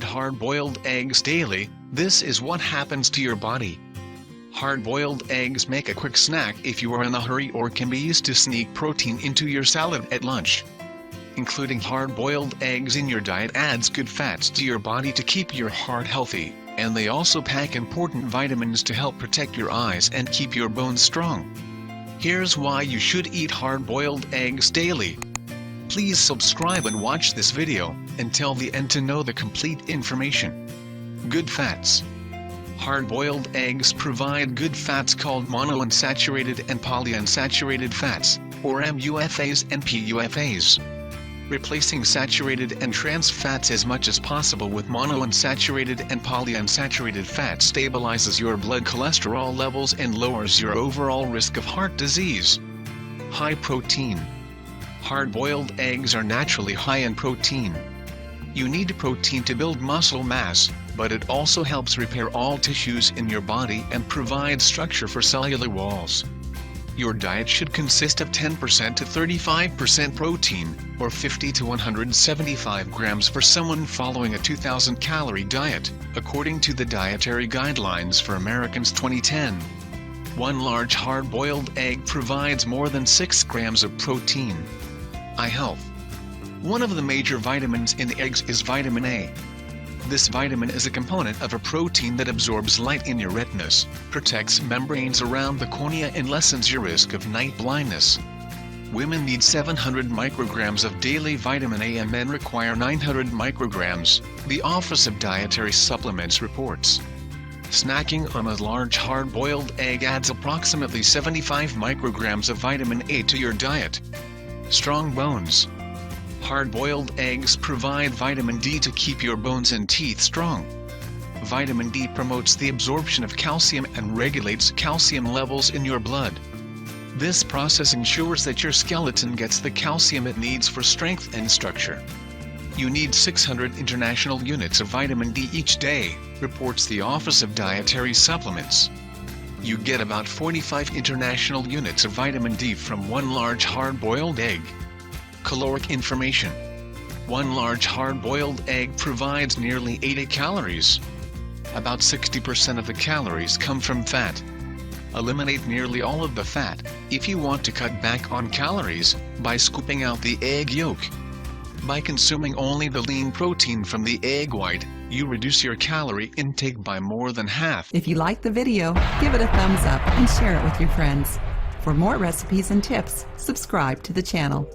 hard-boiled eggs daily, this is what happens to your body. Hard-boiled eggs make a quick snack if you are in a hurry or can be used to sneak protein into your salad at lunch. Including hard-boiled eggs in your diet adds good fats to your body to keep your heart healthy, and they also pack important vitamins to help protect your eyes and keep your bones strong. Here's why you should eat hard-boiled eggs daily. Please subscribe and watch this video until the end to know the complete information. Good fats. Hard-boiled eggs provide good fats called monounsaturated and polyunsaturated fats, or MUFAs and PUFAs. Replacing saturated and trans fats as much as possible with monounsaturated and polyunsaturated fats stabilizes your blood cholesterol levels and lowers your overall risk of heart disease. High protein. Hard-boiled eggs are naturally high in protein. You need protein to build muscle mass, but it also helps repair all tissues in your body and provide structure for cellular walls. Your diet should consist of 10% to 35% protein, or 50 to 175 grams for someone following a 2,000-calorie diet, according to the Dietary Guidelines for Americans 2010. One large hard-boiled egg provides more than 6 grams of protein. Eye health. One of the major vitamins in eggs is vitamin A. This vitamin is a component of a protein that absorbs light in your retinas, protects membranes around the cornea and lessens your risk of night blindness. Women need 700 micrograms of daily vitamin A and men require 900 micrograms, the Office of Dietary Supplements reports. Snacking on a large hard-boiled egg adds approximately 75 micrograms of vitamin A to your diet. Strong bones. Hard-boiled eggs provide vitamin D to keep your bones and teeth strong. Vitamin D promotes the absorption of calcium and regulates calcium levels in your blood. This process ensures that your skeleton gets the calcium it needs for strength and structure. You need 600 international units of vitamin D each day, reports the Office of Dietary Supplements. You get about 45 international units of vitamin D from one large hard-boiled egg. Caloric information. One large hard-boiled egg provides nearly 80 calories. About 60% of the calories come from fat. Eliminate nearly all of the fat, if you want to cut back on calories, by scooping out the egg yolk. By consuming only the lean protein from the egg white, you reduce your calorie intake by more than half. If you like the video, give it a thumbs up and share it with your friends. For more recipes and tips, subscribe to the channel.